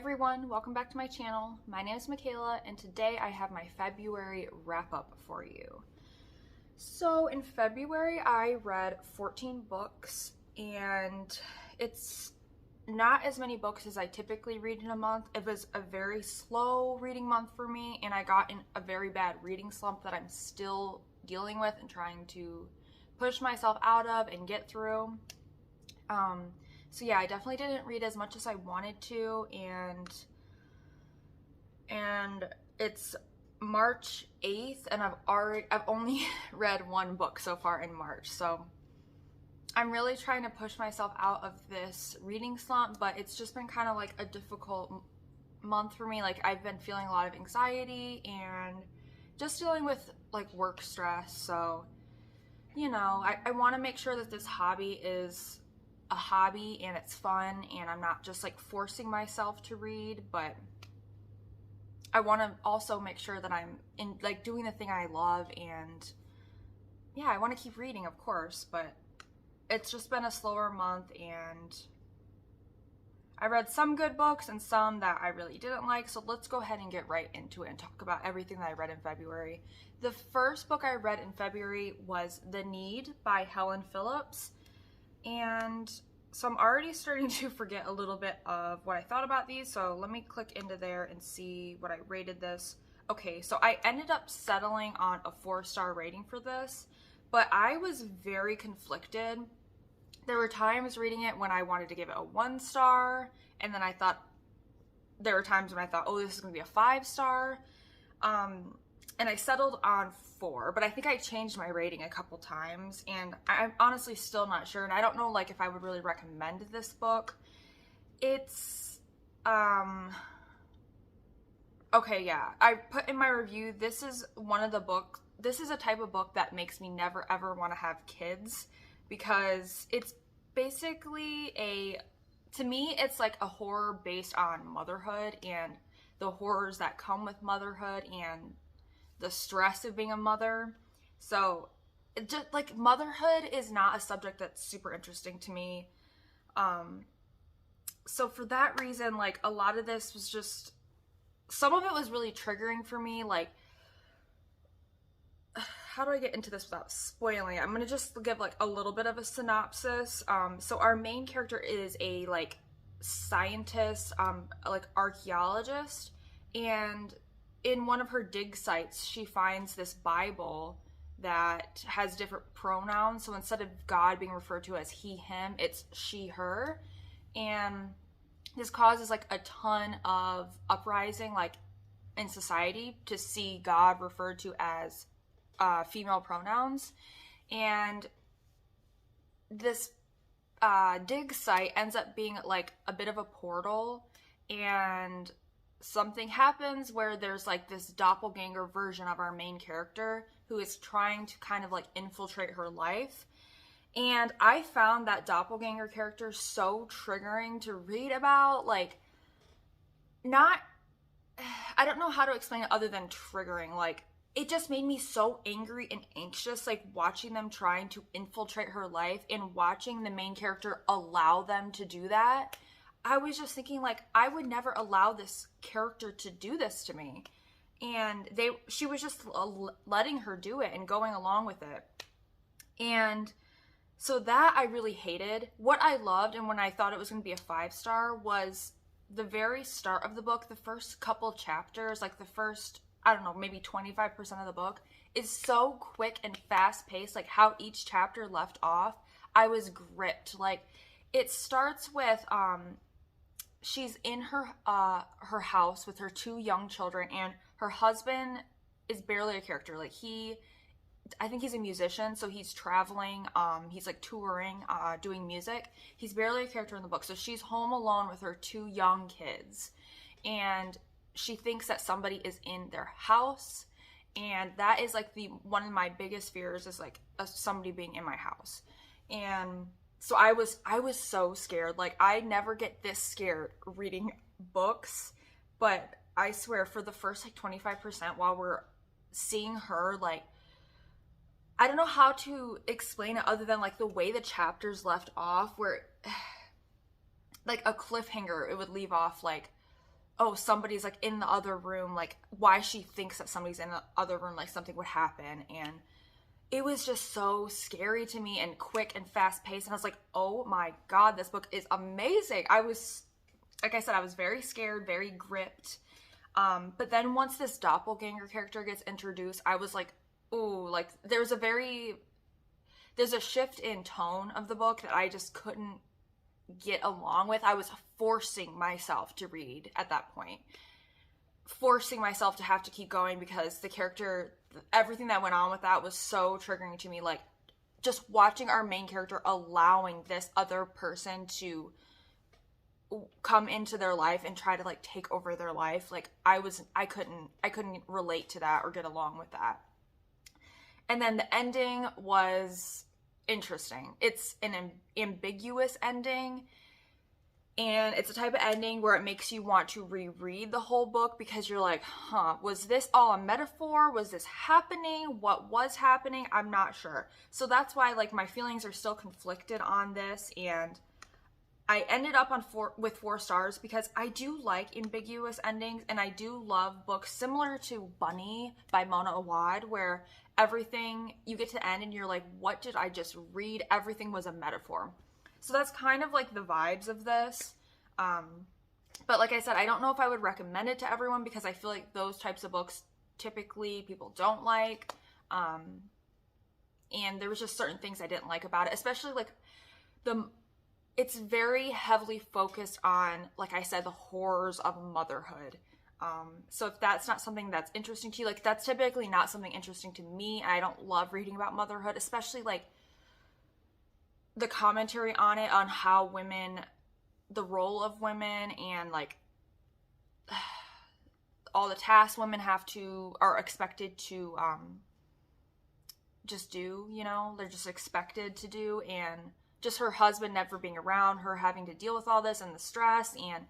everyone, welcome back to my channel. My name is Michaela and today I have my February wrap-up for you. So in February I read 14 books and it's not as many books as I typically read in a month. It was a very slow reading month for me and I got in a very bad reading slump that I'm still dealing with and trying to push myself out of and get through. So yeah, I definitely didn't read as much as I wanted to, and it's March 8th and I've only read one book so far in March. So I'm really trying to push myself out of this reading slump, but it's just been kind of like a difficult month for me. Like I've been feeling a lot of anxiety and just dealing with like work stress. So, you know, I want to make sure that this hobby is a hobby and it's fun and I'm not just like forcing myself to read, but I want to also make sure that I'm in like doing the thing I love. And yeah, I want to keep reading, of course, but it's just been a slower month and I read some good books and some that I really didn't like. So let's go ahead and get right into it and talk about everything that I read in February. The first book I read in February was 𝚲𝙃 by Helen Phillips. And so I'm already starting to forget a little bit of what I thought about these. So let me click into there and see what I rated this. Okay, so I ended up settling on a 4-star rating for this, but I was very conflicted. There were times reading it when I wanted to give it a 1-star, and then I thought, there were times when I thought, oh, this is gonna be a 5-star. And I settled on 4, but I think I changed my rating a couple times and I'm honestly still not sure. And I don't know like if I would really recommend this book. It's, okay, yeah. I put in my review, this is a type of book that makes me never ever want to have kids because it's basically to me, it's like a horror based on motherhood and the horrors that come with motherhood and the stress of being a mother. So just like motherhood is not a subject that's super interesting to me. So for that reason, like a lot of this was just, some of it was really triggering for me. Like, how do I get into this without spoiling it? I'm gonna just give like a little bit of a synopsis. So our main character is a like scientist, like archaeologist, and in one of her dig sites, she finds this Bible that has different pronouns. So instead of God being referred to as he, him, it's she, her. And this causes like a ton of uprising, like in society, to see God referred to as female pronouns. And this dig site ends up being like a bit of a portal, and something happens where there's like this doppelganger version of our main character who is trying to kind of like infiltrate her life. And I found that doppelganger character so triggering to read about. Like, I don't know how to explain it other than triggering. Like, it just made me so angry and anxious, like watching them trying to infiltrate her life and watching the main character allow them to do that. I was just thinking, like, I would never allow this character to do this to me. And she was just letting her do it and going along with it. And so that I really hated. What I loved, and when I thought it was going to be a 5-star, was the very start of the book. The first couple chapters, like the first, I don't know, maybe 25% of the book is so quick and fast paced. Like how each chapter left off, I was gripped. Like it starts with, she's in her house with her 2 young children, and her husband is barely a character. Like I think he's a musician, so he's traveling, he's like touring, doing music. He's barely a character in the book. So she's home alone with her 2 young kids, and she thinks that somebody is in their house, and that is like one of my biggest fears is like somebody being in my house. And so I was so scared. Like I never get this scared reading books, but I swear for the first like 25% while we're seeing her, like, I don't know how to explain it other than like the way the chapters left off, where like a cliffhanger, it would leave off like oh, somebody's like in the other room, like why she thinks that somebody's in the other room, like something would happen. And it was just so scary to me and quick and fast paced. And I was like, oh my God, this book is amazing. I was, like I said, I was very scared, very gripped. But then once this doppelganger character gets introduced, I was like, ooh, like there's a shift in tone of the book that I just couldn't get along with. I was forcing myself to read at that point, forcing myself to have to keep going, because the character, everything that went on with that was so triggering to me. Like just watching our main character allowing this other person to come into their life and try to like take over their life. Like I couldn't relate to that or get along with that. And then the ending was interesting. It's an ambiguous ending, and it's a type of ending where it makes you want to reread the whole book, because you're like, huh, was this all a metaphor? Was this happening? What was happening? I'm not sure. So that's why like my feelings are still conflicted on this, and I ended up on with 4 stars because I do like ambiguous endings, and I do love books similar to Bunny by Mona Awad, where everything, you get to the end and you're like, what did I just read? Everything was a metaphor. So that's kind of like the vibes of this. But like I said, I don't know if I would recommend it to everyone, because I feel like those types of books typically people don't like. And there was just certain things I didn't like about it, especially like it's very heavily focused on, like I said, the horrors of motherhood. So if that's not something that's interesting to you, like that's typically not something interesting to me. I don't love reading about motherhood, especially like the commentary on it, on how women, the role of women, and like all the tasks women are expected to just do, you know, they're just expected to do, and just her husband never being around, her having to deal with all this and the stress. And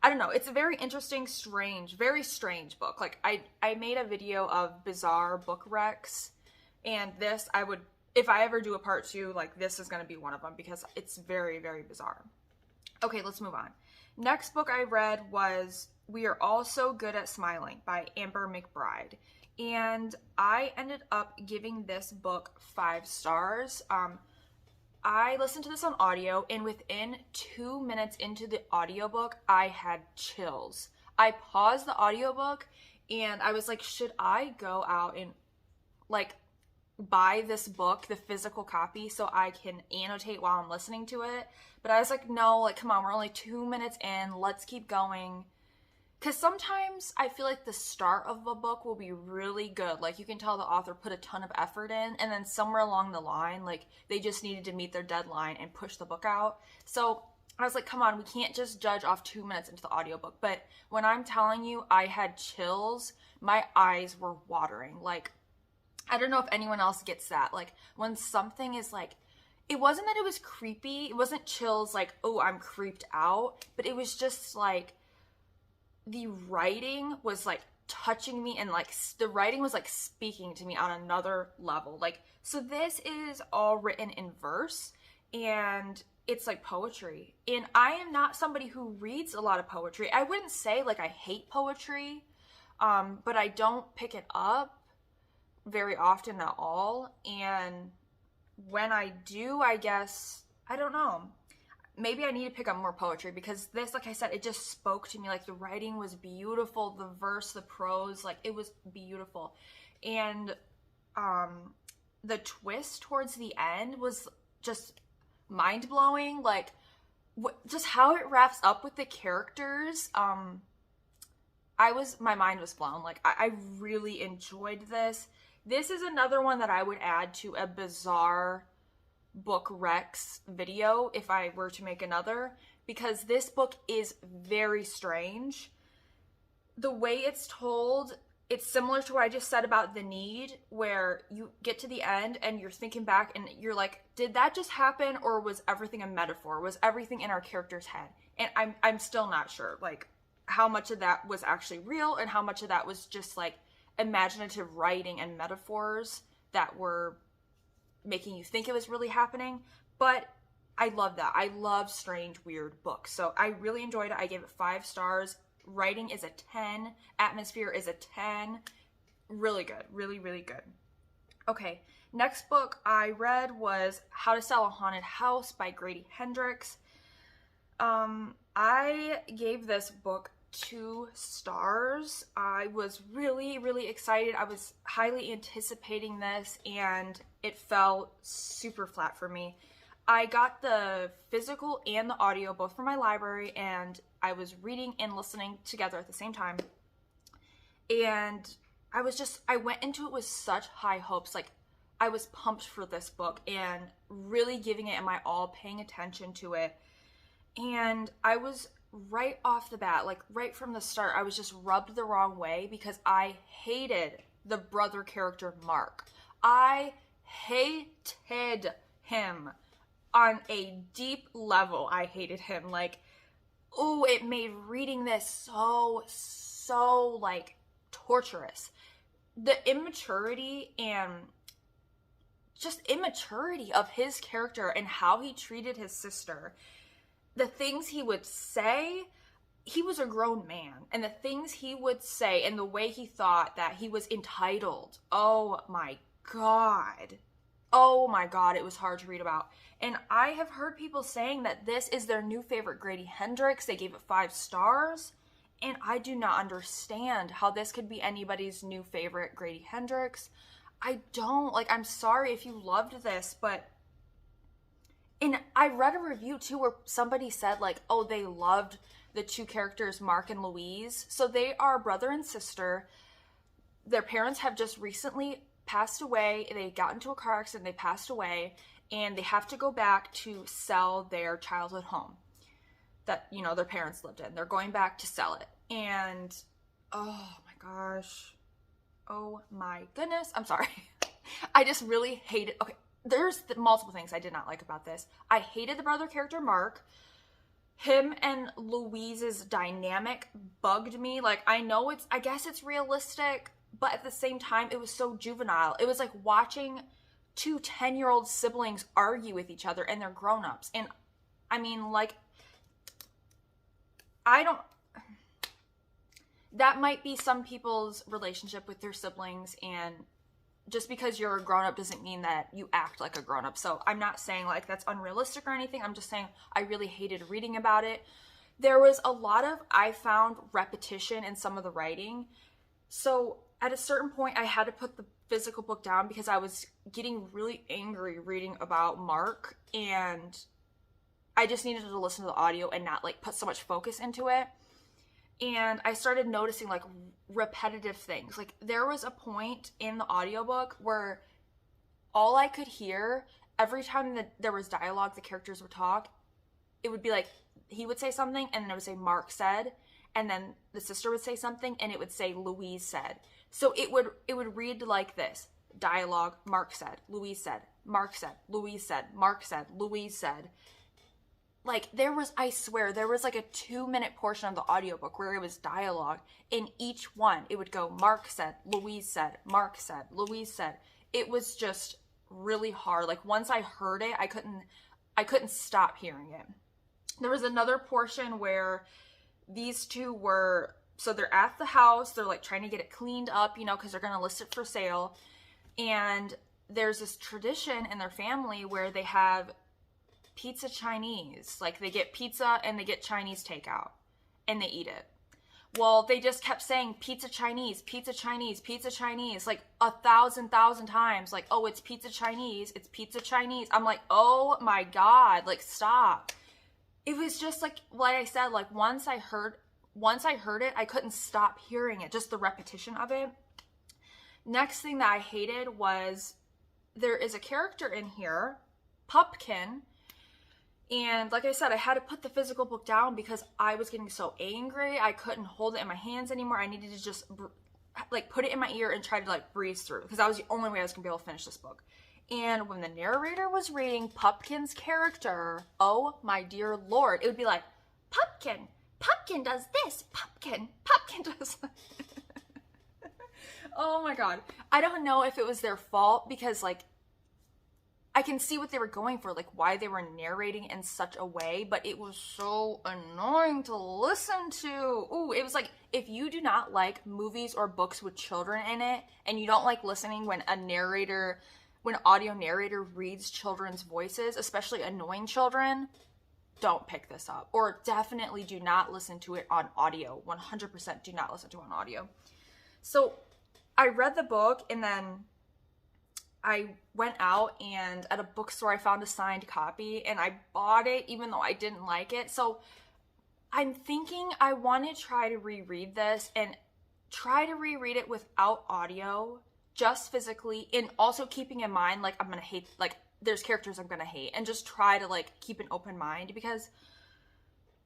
I don't know, it's a very interesting, very strange book. Like I made a video of bizarre book wrecks, and this, if I ever do a part 2, like this is going to be one of them, because it's very, very bizarre. Okay, let's move on. Next book I read was We Are All So Good at Smiling by Amber McBride. And I ended up giving this book 5 stars. I listened to this on audio, and within 2 minutes into the audiobook, I had chills. I paused the audiobook and I was like, should I go out and like buy this book, the physical copy, so I can annotate while I'm listening to it? But I was like, no, like, come on, we're only 2 minutes in, let's keep going. Because sometimes I feel like the start of a book will be really good. Like, you can tell the author put a ton of effort in, and then somewhere along the line, like, they just needed to meet their deadline and push the book out. So I was like, come on, we can't just judge off 2 minutes into the audiobook. But when I'm telling you I had chills, my eyes were watering. Like, I don't know if anyone else gets that. Like, when something is like, it wasn't that it was creepy. It wasn't chills like, oh, I'm creeped out. But it was just like, the writing was like touching me, and like the writing was like speaking to me on another level. Like, so this is all written in verse, and it's like poetry. And I am not somebody who reads a lot of poetry. I wouldn't say like I hate poetry, but I don't pick it up very often at all. And when I do, I guess, I don't know, maybe I need to pick up more poetry, because this, like I said, it just spoke to me. Like, the writing was beautiful, the verse, the prose, like, it was beautiful. And the twist towards the end was just mind-blowing. Like, just how it wraps up with the characters, my mind was blown. Like, I really enjoyed this. This is another one that I would add to a bizarre book Rex video if I were to make another, because this book is very strange. The way it's told, it's similar to what I just said about The Need, where you get to the end and you're thinking back and you're like, did that just happen, or was everything a metaphor? Was everything in our character's head? And I'm still not sure, like, how much of that was actually real and how much of that was just like imaginative writing and metaphors that were making you think it was really happening. But I love that. I love strange, weird books. So I really enjoyed it. I gave it 5 stars. writing is a 10. Atmosphere is a 10. Really good. Really, really good. Okay, next book I read was How to Sell a Haunted House by Grady Hendrix. I gave this book 2 stars. I was really, really excited. I was highly anticipating this, and it fell super flat for me. I got the physical and the audio both from my library, and I was reading and listening together at the same time. And I went into it with such high hopes. Like, I was pumped for this book and really giving it my all, paying attention to it. And I was right off the bat, like right from the start, I was just rubbed the wrong way because I hated the brother character, Mark. I hated him on a deep level. I hated him. Like, oh, it made reading this so like torturous. The immaturity and just immaturity of his character and how he treated his sister. The things he would say, he was a grown man, and the things he would say and the way he thought that he was entitled. Oh my God. Oh my God, it was hard to read about. And I have heard people saying that this is their new favorite Grady Hendrix. They gave it 5 stars. And I do not understand how this could be anybody's new favorite Grady Hendrix. I don't. Like, I'm sorry if you loved this, but... And I read a review, too, where somebody said, like, oh, they loved the 2 characters, Mark and Louise. So they are brother and sister. Their parents have just recently passed away. They got into a car accident. They passed away. And they have to go back to sell their childhood home that, you know, their parents lived in. They're going back to sell it. And, oh my gosh. Oh my goodness. I'm sorry. I just really hated, okay, there's multiple things I did not like about this. I hated the brother character, Mark. Him and Louise's dynamic bugged me. Like, I know I guess it's realistic, but at the same time, it was so juvenile. It was like watching 2 10-year-old siblings argue with each other, and they're grown-ups. And I mean, like, that might be some people's relationship with their siblings, and just because you're a grown-up doesn't mean that you act like a grown-up. So I'm not saying like that's unrealistic or anything. I'm just saying I really hated reading about it. There was a lot of, I found, repetition in some of the writing. So at a certain point, I had to put the physical book down because I was getting really angry reading about Mark, and I just needed to listen to the audio and not like put so much focus into it. And I started noticing like repetitive things. Like, there was a point in the audiobook where all I could hear every time that there was dialogue, the characters would talk, it would be like, he would say something and then it would say Mark said, and then the sister would say something and it would say Louise said. So it would read like this: dialogue, Mark said, Louise said, Mark said, Louise said, Mark said, Louise said. Like, I swear, there was like a 2-minute portion of the audiobook where it was dialogue. In each one, it would go, Mark said, Louise said, Mark said, Louise said. It was just really hard. Like, once I heard it, I couldn't stop hearing it. There was another portion where these 2 were, so they're at the house, they're like trying to get it cleaned up, you know, because they're going to list it for sale. And there's this tradition in their family where they have pizza Chinese. Like, they get pizza and they get Chinese takeout and they eat it. Well, they just kept saying pizza Chinese, pizza Chinese, pizza Chinese, like 1,000 times. Like, oh, it's pizza Chinese, it's pizza Chinese. I'm like, oh my God, like, stop. It was just like I said, like, once I heard it, I couldn't stop hearing it, just the repetition of it. Next thing that I hated was there is a character in here, 𝚘𝙾𝙽𝙽. And like I said, I had to put the physical book down because I was getting so angry. I couldn't hold it in my hands anymore. I needed to just like put it in my ear and try to like breeze through, because that was the only way I was gonna be able to finish this book. And when the narrator was reading 𝚘𝙾𝙽𝙽's character, oh my dear Lord, it would be like, 𝚘𝙾𝙽𝙽 does this, 𝚘𝙾𝙽𝙽 does that. Oh my God. I don't know if it was their fault, because like, I can see what they were going for, like why they were narrating in such a way, but it was so annoying to listen to. Ooh, it was like, if you do not like movies or books with children in it, and you don't like listening when when an audio narrator reads children's voices, especially annoying children, don't pick this up. Or definitely do not listen to it on audio. 100% do not listen to it on audio. So I read the book, and then I went out, and at a bookstore I found a signed copy, and I bought it even though I didn't like it. So I'm thinking I want to try to reread this, and try to reread it without audio, just physically, and also keeping in mind, like, I'm gonna hate, like, there's characters I'm gonna hate, and just try to, like, keep an open mind, because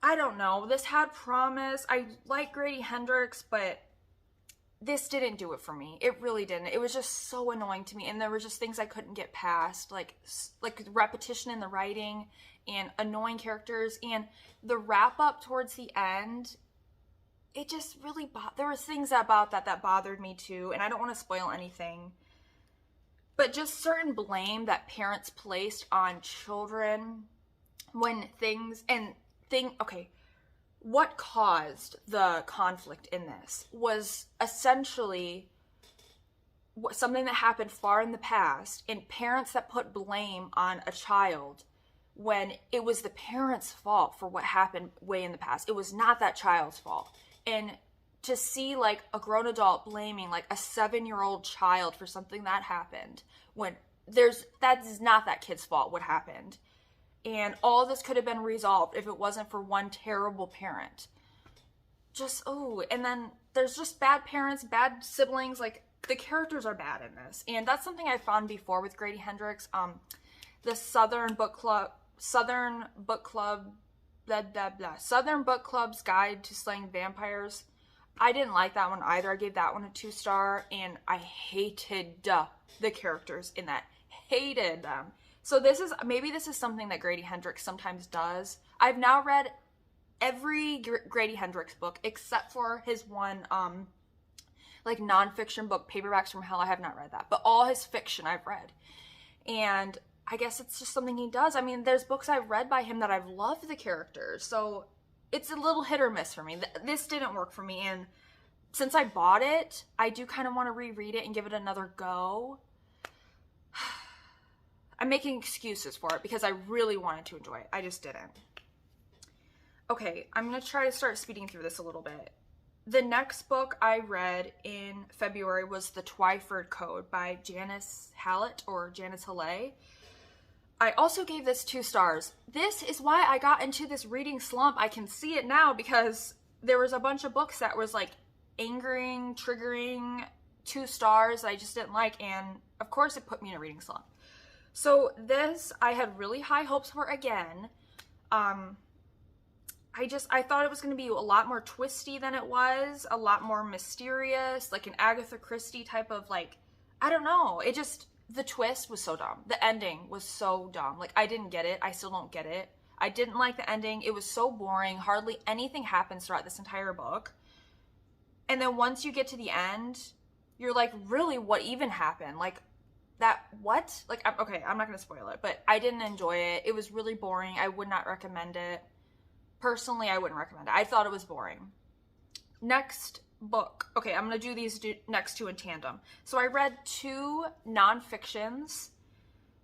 I don't know, this had promise. I like Grady Hendrix, but this didn't do it for me. It really didn't. It was just so annoying to me, and there were just things I couldn't get past, like repetition in the writing and annoying characters, and the wrap up towards the end. It just really there was things about that bothered me too, and I don't want to spoil anything, but just certain blame that parents placed on children when okay. What caused the conflict in this was essentially something that happened far in the past, and parents that put blame on a child when it was the parents' fault for what happened way in the past. It was not that child's fault. And to see like a grown adult blaming like a 7-year-old child for something that happened, when that is not that kid's fault what happened. And all this could have been resolved if it wasn't for one terrible parent. And then there's just bad parents, bad siblings. Like, the characters are bad in this. And that's something I found before with Grady Hendrix. The Southern Book Club's Guide to Slaying Vampires. I didn't like that one either. I gave that one a 2-star, and I hated the characters in that. Hated them. So maybe this is something that Grady Hendrix sometimes does. I've now read every Grady Hendrix book except for his one like nonfiction book, Paperbacks from Hell. I have not read that, but all his fiction I've read. And I guess it's just something he does. I mean, there's books I've read by him that I've loved the characters. So it's a little hit or miss for me. This didn't work for me, and since I bought it, I do kind of want to reread it and give it another go. I'm making excuses for it because I really wanted to enjoy it. I just didn't. Okay, I'm going to try to start speeding through this a little bit. The next book I read in February was The Wyford Code by Janice 𝚲𝚃. I also gave this 2 stars. This is why I got into this reading slump. I can see it now because there was a bunch of books that was like angering, triggering, 2 stars that I just didn't like, and of course it put me in a reading slump. So this, I had really high hopes for again. I thought it was going to be a lot more twisty than it was, a lot more mysterious, like an Agatha Christie type of, like, I don't know. The twist was so dumb. The ending was so dumb. Like, I didn't get it. I still don't get it. I didn't like the ending. It was so boring. Hardly anything happens throughout this entire book. And then once you get to the end, you're like, really, what even happened? Like, what? Like, okay, I'm not going to spoil it, but I didn't enjoy it. It was really boring. I would not recommend it. Personally, I wouldn't recommend it. I thought it was boring. Next book. Okay, I'm going to do these next 2 in tandem. So I read 2 nonfictions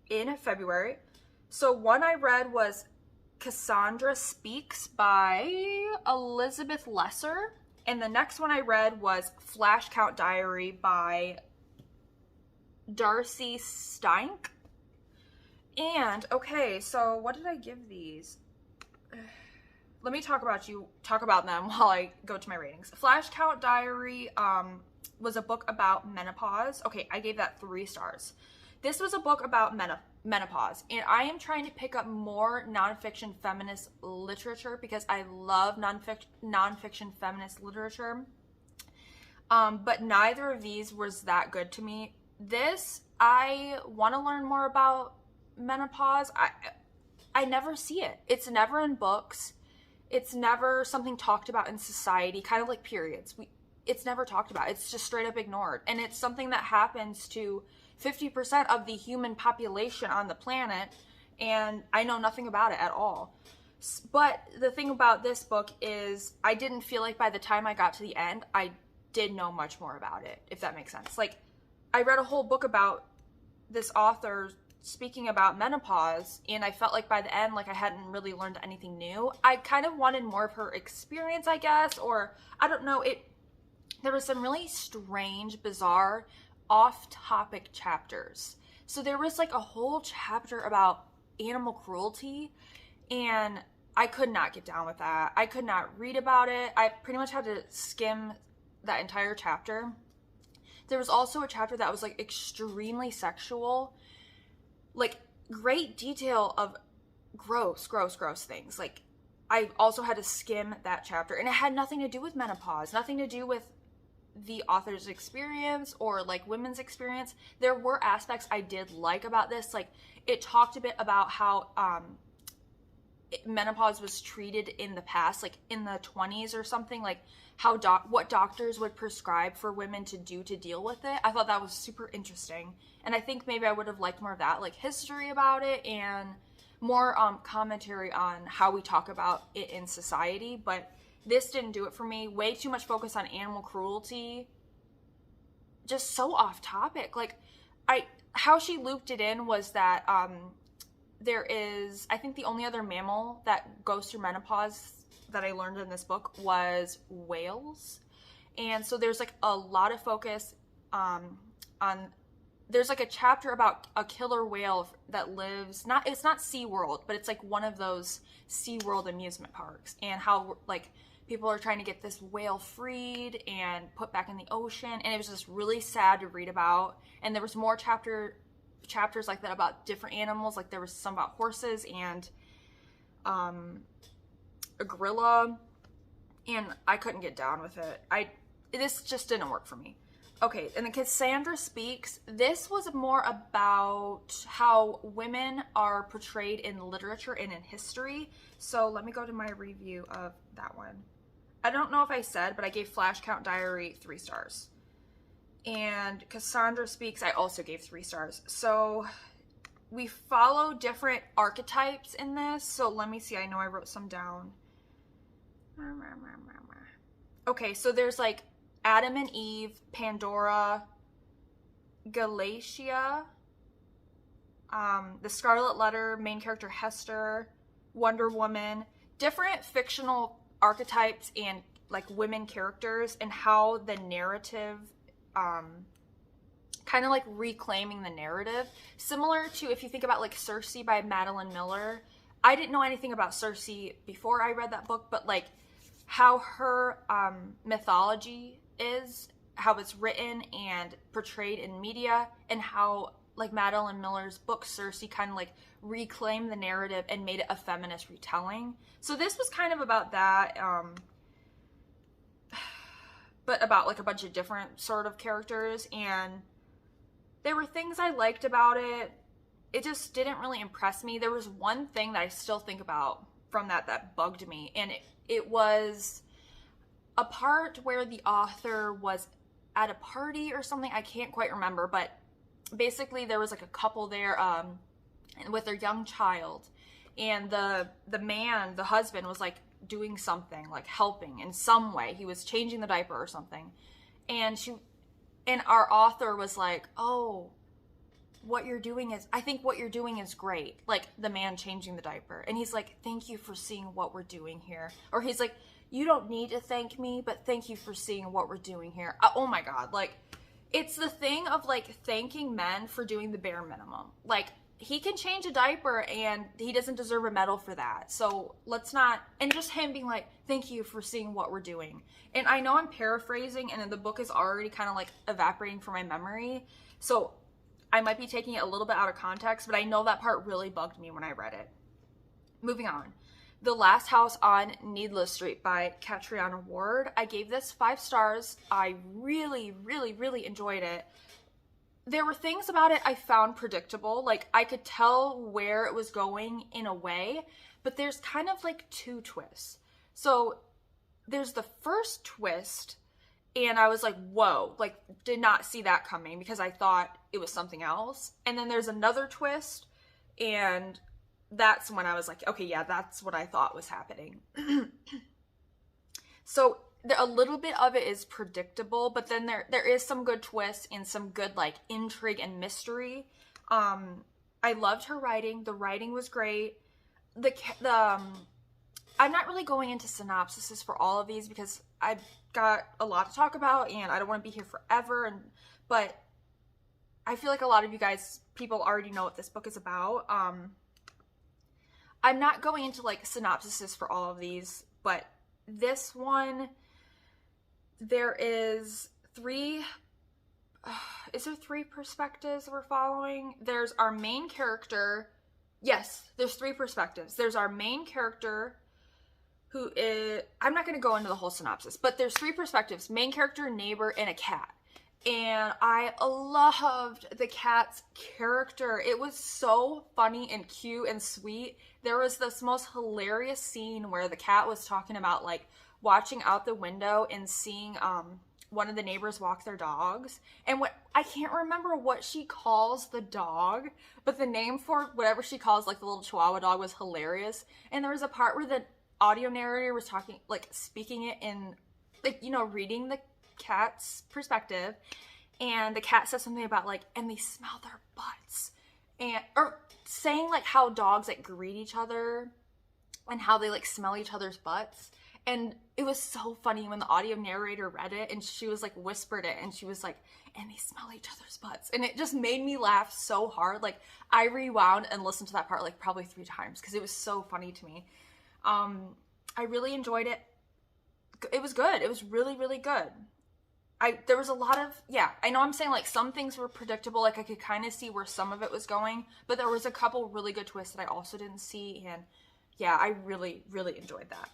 in February. So one I read was Cassandra Speaks by Elizabeth Lesser. And the next one I read was Flash Count Diary by 𝚲𝚃. And okay, so what did I give these? Let me talk about them while I go to my ratings. Flash Count Diary was a book about menopause. Okay, I gave that 3 stars. This was a book about menopause, and I am trying to pick up more nonfiction feminist literature because I love nonfiction feminist literature. But neither of these was that good to me. This, I want to learn more about menopause. I never see it. It's never in books. It's never something talked about in society, kind of like periods. It's never talked about. It's just straight up ignored. And it's something that happens to 50% of the human population on the planet, and I know nothing about it at all. But the thing about this book is I didn't feel like by the time I got to the end, I did know much more about it, if that makes sense. Like, I read a whole book about this author speaking about menopause, and I felt like by the end, like, I hadn't really learned anything new. I kind of wanted more of her experience, I guess, or I don't know. There was some really strange, bizarre, off-topic chapters. So there was like a whole chapter about animal cruelty, and I could not get down with that. I could not read about it. I pretty much had to skim that entire chapter. There was also a chapter that was like extremely sexual, like great detail of gross things. Like, I also had to skim that chapter, and it had nothing to do with menopause, nothing to do with the author's experience or like women's experience. There were aspects I did like about this. Like, it talked a bit about how menopause was treated in the past, like in the 20s or something, like how what doctors would prescribe for women to do to deal with it. I thought that was super interesting, and I think maybe I would have liked more of that, like history about it and more commentary on how we talk about it in society. But this didn't do it for me. Way too much focus on animal cruelty, just so off topic. Like, how she looped it in was that there is, I think the only other mammal that goes through menopause that I learned in this book was whales. And so there's like a lot of focus on there's like a chapter about a killer whale that lives, it's not SeaWorld, but it's like one of those SeaWorld amusement parks, and how like people are trying to get this whale freed and put back in the ocean. And it was just really sad to read about. And there was more chapters like that about different animals. Like, there was some about horses and a gorilla, and I couldn't get down with it. This just didn't work for me. Okay, and then Cassandra Speaks. This was more about how women are portrayed in literature and in history. So let me go to my review of that one. I don't know if I said, but I gave Flash Count Diary 3 stars. And Cassandra Speaks, I also gave 3 stars. So we follow different archetypes in this. So let me see. I know I wrote some down. Okay, so there's like Adam and Eve, Pandora, Galatia, the Scarlet Letter, main character Hester, Wonder Woman, different fictional archetypes and like women characters, and how the narrative kind of like reclaiming the narrative, similar to if you think about like *𝚲 by Madeline Miller. I didn't know anything about *𝚲 before I read that book, but like how her mythology is, how it's written and portrayed in media, and how like Madeline Miller's book *𝚲 kind of like reclaimed the narrative and made it a feminist retelling. So this was kind of about that, but about like a bunch of different sort of characters, and there were things I liked about it. It just didn't really impress me. There was one thing that I still think about from that bugged me, and it was a part where the author was at a party or something. I can't quite remember, but basically there was like a couple there with their young child, and the man, the husband, was like doing something, like helping in some way. He was changing the diaper or something, and our author was like, "Oh, I think what you're doing is great." Like, the man changing the diaper, and he's like, "Thank you for seeing what we're doing here." Or he's like, "You don't need to thank me, but thank you for seeing what we're doing here." Oh my God. Like, it's the thing of like thanking men for doing the bare minimum. Like, he can change a diaper and he doesn't deserve a medal for that. So let's not, and just him being like, "Thank you for seeing what we're doing." And I know I'm paraphrasing, and the book is already kind of like evaporating from my memory, so I might be taking it a little bit out of context, but I know that part really bugged me when I read it. Moving on. The Last House on Needless Street by Catriona Ward. I gave this 5 stars. I really, really, really enjoyed it. There were things about it I found predictable. Like, I could tell where it was going in a way, but there's kind of like 2 twists. So there's the first twist, And I was like, whoa, like, did not see that coming because I thought it was something else. And then there's another twist, and that's when I was like, okay, yeah, that's what I thought was happening. So a little bit of it is predictable, but then there is some good twists and some good, like, intrigue and mystery. I loved her writing. The writing was great. I'm not really going into synopsises for all of these because I've got a lot to talk about and I don't want to be here forever. But I feel like a lot of you people already know what this book is about. I'm not going into like synopsises for all of these, but this one, there is three perspectives we're following? There's our main character. Yes, there's three perspectives. There's our main character, who is, I'm not going to go into the whole synopsis, but there's three perspectives: main character, neighbor, and a cat. And I loved the cat's character. It was so funny and cute and sweet. There was this most hilarious scene where the cat was talking about, like, watching out the window and seeing one of the neighbors walk their dogs. And I can't remember what she calls the dog, but the name for whatever she calls, like, the little Chihuahua dog was hilarious. And there was a part where the audio narrator was talking, like, speaking it in, like, you know, reading the cat's perspective, and the cat says something about, like, and they smell their butts, or saying, like, how dogs, like, greet each other and how they, like, smell each other's butts. And it was so funny when the audio narrator read it and she was, like, whispered it, and she was like, and they smell each other's butts. And it just made me laugh so hard. Like, I rewound and listened to that part, like, probably 3 times because it was so funny to me. I really enjoyed it. It was good. It was really, really good. There was a lot of, yeah, I know I'm saying, like, some things were predictable, like, I could kind of see where some of it was going, but there was a couple really good twists that I also didn't see, and yeah, I really, really enjoyed that.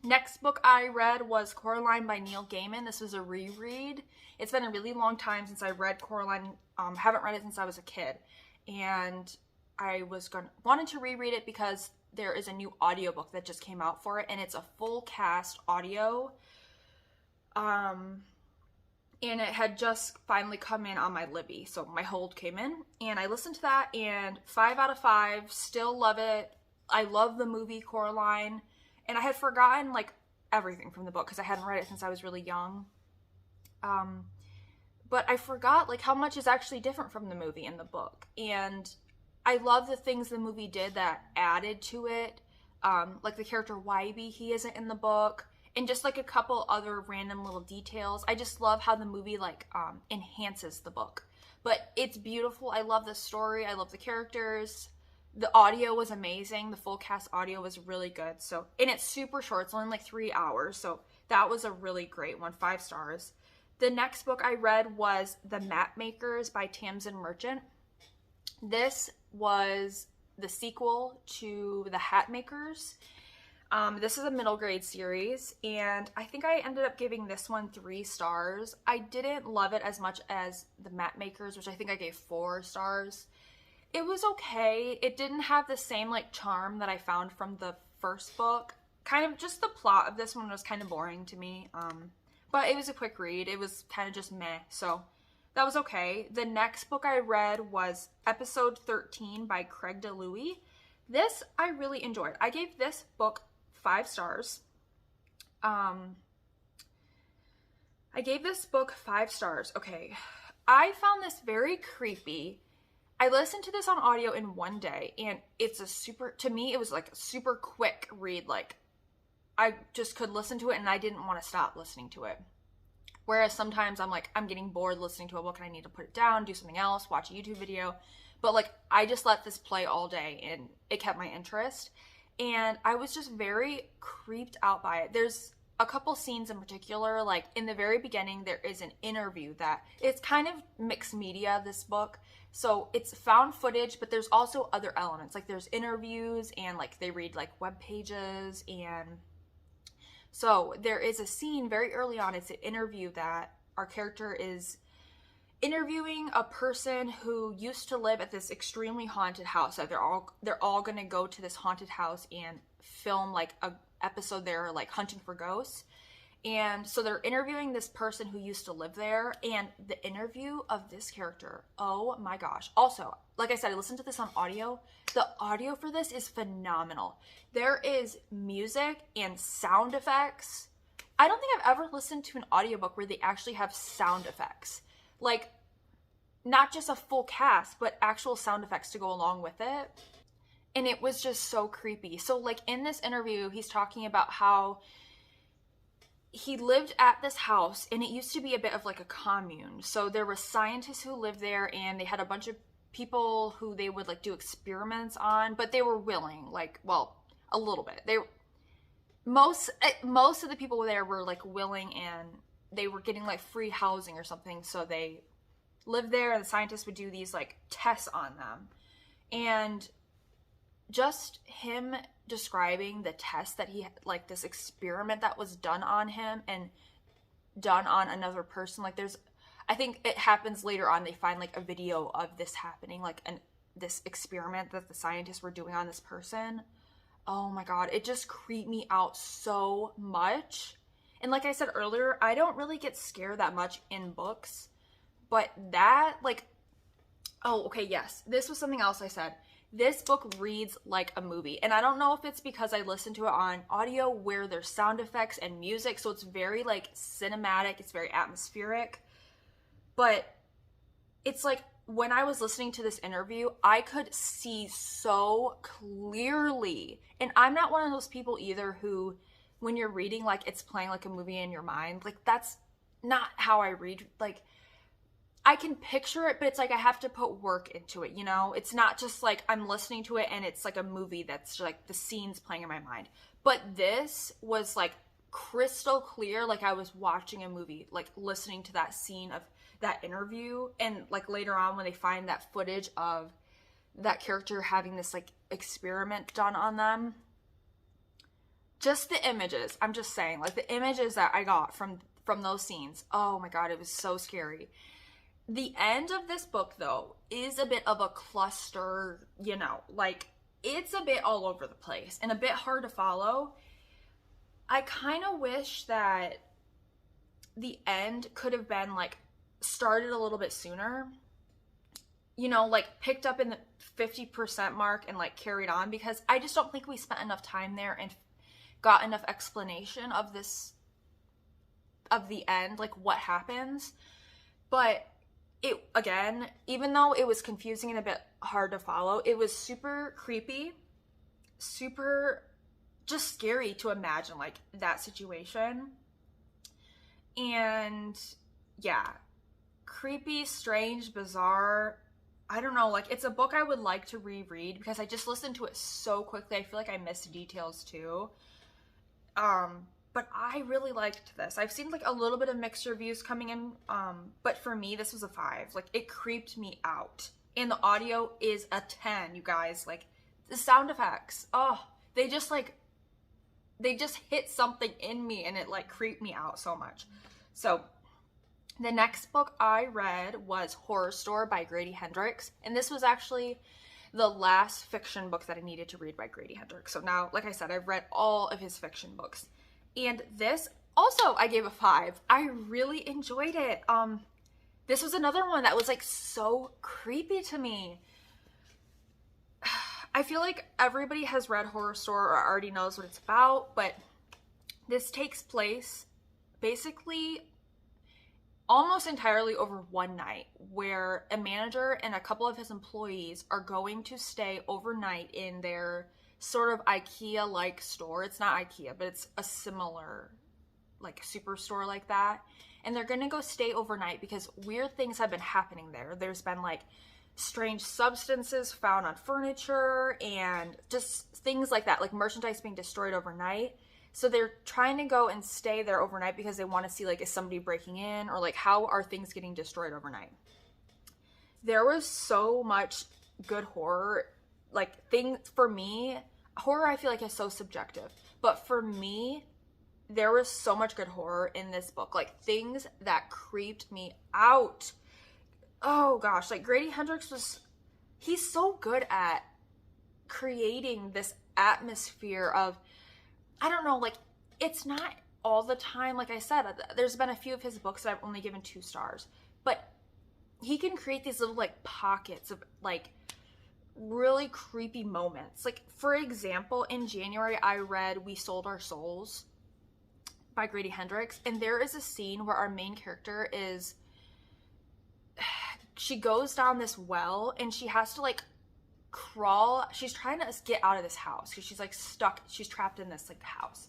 Next book I read was Coraline by Neil Gaiman. This was a reread. It's been a really long time since I read Coraline. Haven't read it since I was a kid, and I wanted to reread it because there is a new audiobook that just came out for it, and it's a full cast audio. And it had just finally come in on my Libby, so my hold came in, and I listened to that, and 5 out of 5, still love it. I love the movie Coraline, and I had forgotten, like, everything from the book because I hadn't read it since I was really young. But I forgot, like, how much is actually different from the movie and the book, and I love the things the movie did that added to it, like the character 𝚲𝙾𝙽𝙃, he isn't in the book, and just, like, a couple other random little details. I just love how the movie, like, enhances the book. But it's beautiful. I love the story. I love the characters. The audio was amazing. The full cast audio was really good. So, and it's super short. It's only like 3 hours. So that was a really great one. 5 stars. The next book I read was The Map Makers by 𝚲𝙾𝙽𝙃𝙷. This was the sequel to The Hat Makers. This is a middle grade series, and I think I ended up giving this one 3 stars. I didn't love it as much as The Map Makers, which I think I gave 4 stars. It was okay. It didn't have the same, like, charm that I found from the first book. Kind of just the plot of this one was kind of boring to me. But it was a quick read. It was kind of just meh, so that was okay. The next book I read was Episode 13 by Craig DeLuey. This I really enjoyed. I gave this book 5 stars. I gave this book 5 stars. Okay, I found this very creepy. I listened to this on audio in one day, and it's to me, it was like a super quick read. Like, I just could listen to it, and I didn't want to stop listening to it. Whereas sometimes I'm like, I'm getting bored listening to a book, and I need to put it down, do something else, watch a YouTube video. But, like, I just let this play all day, and it kept my interest. And I was just very creeped out by it. There's a couple scenes in particular, like, in the very beginning, there is an interview that, it's kind of mixed media, this book. So it's found footage, but there's also other elements. Like, there's interviews, and, like, they read, like, web pages, and so there is a scene very early on. It's an interview that our character is interviewing a person who used to live at this extremely haunted house. So they're all gonna go to this haunted house and film, like, a episode there, like, hunting for ghosts. And so they're interviewing this person who used to live there, and the interview of this character, oh my gosh. Also, like I said, I listened to this on audio. The audio for this is phenomenal. There is music and sound effects. I don't think I've ever listened to an audiobook where they actually have sound effects. Like, not just a full cast, but actual sound effects to go along with it. And it was just so creepy. So, like, in this interview, he's talking about how he lived at this house, and it used to be a bit of like a commune. So there were scientists who lived there, and they had a bunch of people who they would like do experiments on, but they were willing, like, well, a little bit. Most of the people there were like willing, and they were getting like free housing or something. So they lived there, and the scientists would do these like tests on them. And just him describing the test that he, like this experiment that was done on him and done on another person, like I think it happens later on, they find like a video of this happening, like this experiment that the scientists were doing on this person. Oh my god, it just creeped me out so much. And like I said earlier, I don't really get scared that much in books, but that, like, oh, okay, yes, this was something else I said. This book reads like a movie, and I don't know if it's because I listened to it on audio where there's sound effects and music, so it's very like cinematic, it's very atmospheric, but it's like when I was listening to this interview, I could see so clearly, and I'm not one of those people either who, when you're reading, like it's playing like a movie in your mind, like that's not how I read. Like, I can picture it, but it's like I have to put work into it, you know? It's not just like I'm listening to it and it's like a movie that's like the scenes playing in my mind. But this was like crystal clear, like I was watching a movie, like listening to that scene of that interview. And like later on when they find that footage of that character having this like experiment done on them, just the images, I'm just saying, like the images that I got from those scenes, oh my god, it was so scary. The end of this book, though, is a bit of a cluster, you know, like, it's a bit all over the place and a bit hard to follow. I kind of wish that the end could have been, like, started a little bit sooner, you know, like, picked up in the 50% mark and, like, carried on, because I just don't think we spent enough time there and got enough explanation of the end, like, what happens. But it, again, even though it was confusing and a bit hard to follow, it was super creepy, super just scary to imagine, like, that situation. And yeah, creepy, strange, bizarre. I don't know, like, it's a book I would like to reread because I just listened to it so quickly. I feel like I missed details too. But I really liked this. I've seen like a little bit of mixed reviews coming in, but for me, this was a 5. Like, it creeped me out. And the audio is a 10, you guys. Like, the sound effects, oh, they just hit something in me, and it like creeped me out so much. So the next book I read was Horror Store by Grady Hendrix, and this was actually the last fiction book that I needed to read by Grady Hendrix. So now, like I said, I've read all of his fiction books. And this also I gave a 5. I really enjoyed it. This was another one that was like so creepy to me. I feel like everybody has read Horror Store or already knows what it's about, but this takes place basically almost entirely over one night, where a manager and a couple of his employees are going to stay overnight in their sort of IKEA-like store. It's not IKEA, but it's a similar like superstore like that. And they're gonna go stay overnight because weird things have been happening there. There's been like strange substances found on furniture and just things like that, like merchandise being destroyed overnight. So they're trying to go and stay there overnight because they want to see, like, is somebody breaking in, or like how are things getting destroyed overnight. There was so much good horror, like, things for me. Horror, I feel like, is so subjective, but for me, there was so much good horror in this book, like things that creeped me out. Oh gosh, like Grady Hendrix he's so good at creating this atmosphere of, I don't know, like, it's not all the time. Like I said, there's been a few of his books that I've only given 2 stars, but he can create these little like pockets of like really creepy moments. Like, for example, in January I read We Sold Our Souls by Grady Hendrix, and there is a scene where our main character is, she goes down this well and she has to like crawl. She's trying to get out of this house because she's like stuck, she's trapped in this like house.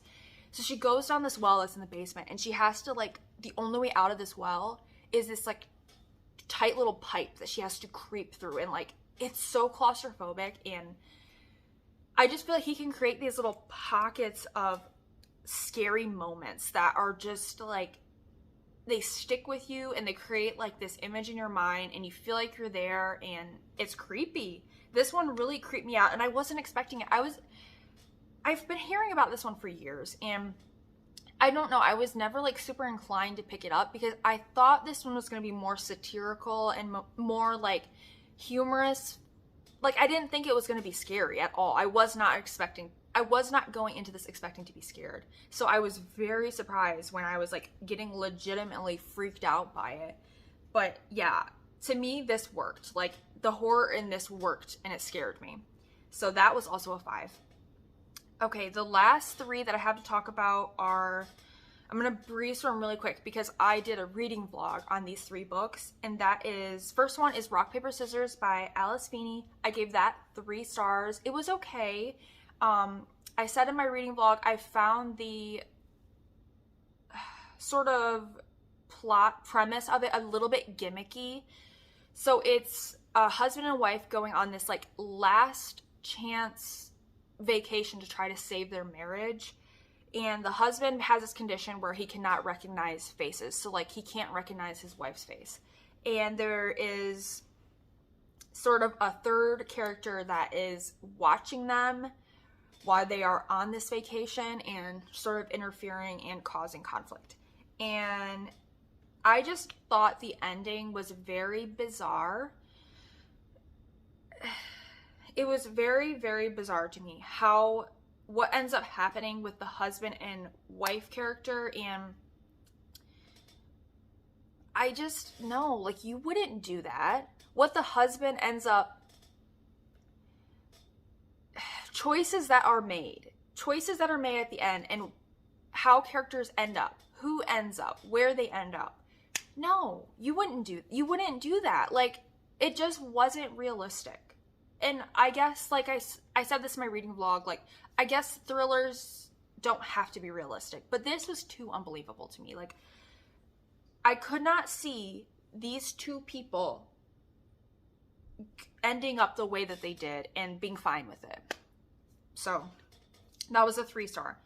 So she goes down this well that's in the basement, and she has to like, the only way out of this well is this like tight little pipe that she has to creep through, and like it's so claustrophobic. And I just feel like he can create these little pockets of scary moments that are just like, they stick with you and they create like this image in your mind and you feel like you're there, and it's creepy. This one really creeped me out and I wasn't expecting it. I've been hearing about this one for years, and I don't know, I was never like super inclined to pick it up because I thought this one was going to be more satirical and more like humorous. Like, I didn't think it was going to be scary at all. I was not going into this expecting to be scared. So I was very surprised when I was like getting legitimately freaked out by it. But yeah, to me, this worked. Like, the horror in this worked and it scared me. So that was also a 5. Okay, the last 3 that I have to talk about are, I'm going to breeze through them really quick because I did a reading vlog on these 3 books. And that is, first one is Rock, Paper, Scissors by Alice Feeney. I gave that 3 stars. It was okay. I said in my reading vlog, I found the sort of plot premise of it a little bit gimmicky. So it's a husband and wife going on this like last chance vacation to try to save their marriage, and the husband has this condition where he cannot recognize faces, so like he can't recognize his wife's face, and there is sort of a third character that is watching them while they are on this vacation and sort of interfering and causing conflict. And I just thought the ending was very bizarre. It was very, very bizarre to me what ends up happening with the husband and wife character. And I just know, like, you wouldn't do that. What the husband ends up, choices that are made at the end, and how characters end up, who ends up, where they end up. No, you wouldn't do that. Like, it just wasn't realistic. And I guess, like I said this in my reading vlog, like, I guess thrillers don't have to be realistic, but this was too unbelievable to me. Like, I could not see these 2 people ending up the way that they did and being fine with it. So that was a 3 star.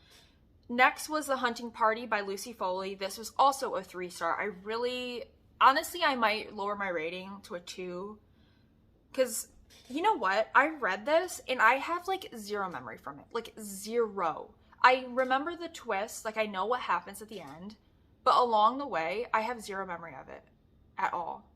Next was The Hunting Party by Lucy Foley. This was also a 3 star. I really, honestly, I might lower my rating to a 2, because you know what? I read this and I have like 0 memory from it. Like 0. I remember the twist, like I know what happens at the end, but along the way, I have 0 memory of it at all.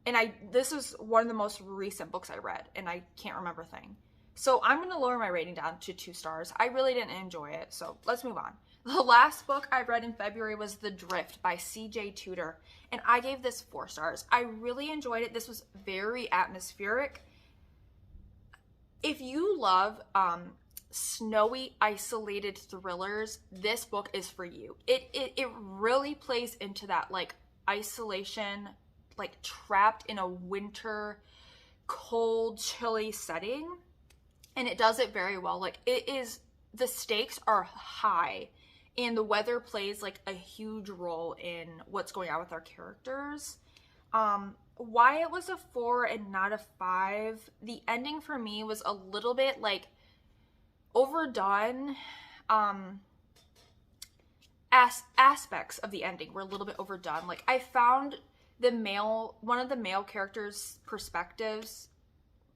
And this is one of the most recent books I read, and I can't remember a thing. So I'm going to lower my rating down to 2 stars. I really didn't enjoy it, so let's move on. The last book I read in February was The Drift by C.J. Tudor, and I gave this 4 stars. I really enjoyed it. This was very atmospheric. If you love snowy, isolated thrillers, this book is for you. It really plays into that, like, isolation, like trapped in a winter, cold, chilly setting. And it does it very well. Like, the stakes are high, and the weather plays like a huge role in what's going on with our characters. Why it was a 4 and not a 5, the ending for me was a little bit like overdone. Aspects of the ending were a little bit overdone. Like, I found one of the male characters' perspectives,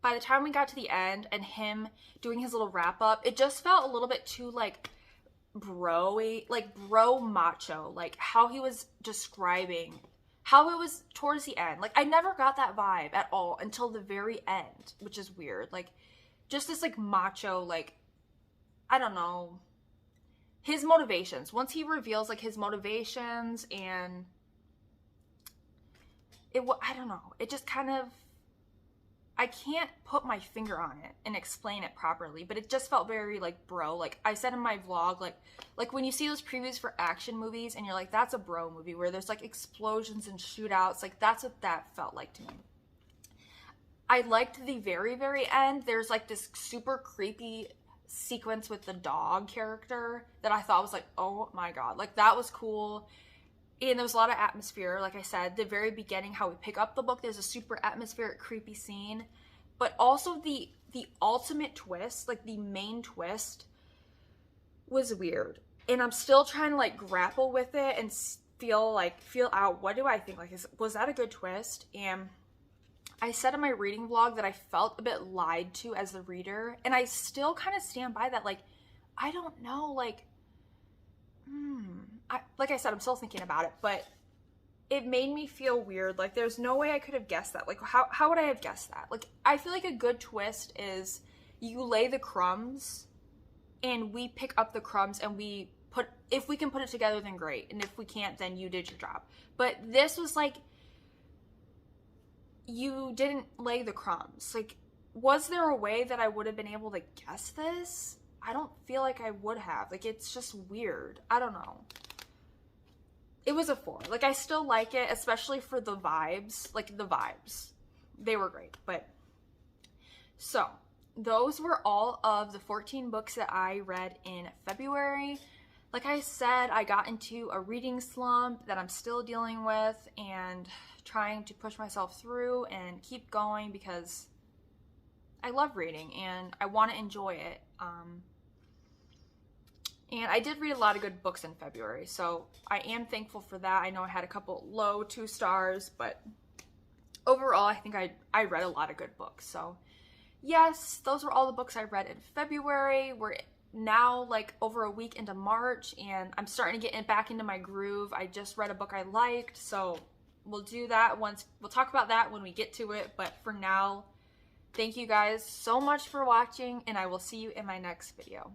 by the time we got to the end and him doing his little wrap up, it just felt a little bit too like bro-y, like bro macho, like how he was describing how it was towards the end. Like, I never got that vibe at all until the very end, which is weird. Like, just this like macho, like, I don't know, his motivations. Once he reveals like his motivations, and I don't know, it just kind of, I can't put my finger on it and explain it properly, but it just felt very like bro. Like I said in my vlog, like when you see those previews for action movies and you're like, that's a bro movie where there's like explosions and shootouts, like that's what that felt like to me. I liked the very, very end. There's like this super creepy sequence with the dog character that I thought was like, oh my god, like that was cool. And there was a lot of atmosphere. Like I said, the very beginning, how we pick up the book, there's a super atmospheric, creepy scene. But also the ultimate twist, like the main twist, was weird. And I'm still trying to like grapple with it and feel out, what do I think? Like, was that a good twist? And I said in my reading vlog that I felt a bit lied to as the reader. And I still kind of stand by that. Like, I don't know, like, like I said, I'm still thinking about it, but it made me feel weird. Like, there's no way I could have guessed that. Like, how would I have guessed that? Like, I feel like a good twist is you lay the crumbs and we pick up the crumbs and we put, if we can put it together, then great. And if we can't, then you did your job. But this was like, you didn't lay the crumbs. Like, was there a way that I would have been able to guess this? I don't feel like I would have. Like, it's just weird. I don't know. It was a 4. Like, I still like it, especially for the vibes. Like, the vibes. They were great. But, so, those were all of the 14 books that I read in February. Like I said, I got into a reading slump that I'm still dealing with and trying to push myself through and keep going because I love reading and I want to enjoy it. And I did read a lot of good books in February, so I am thankful for that. I know I had a couple low 2 stars, but overall, I think I read a lot of good books. So yes, those were all the books I read in February. We're now like over a week into March, and I'm starting to get back into my groove. I just read a book I liked, so we'll do that once. We'll talk about that when we get to it, but for now, thank you guys so much for watching, and I will see you in my next video.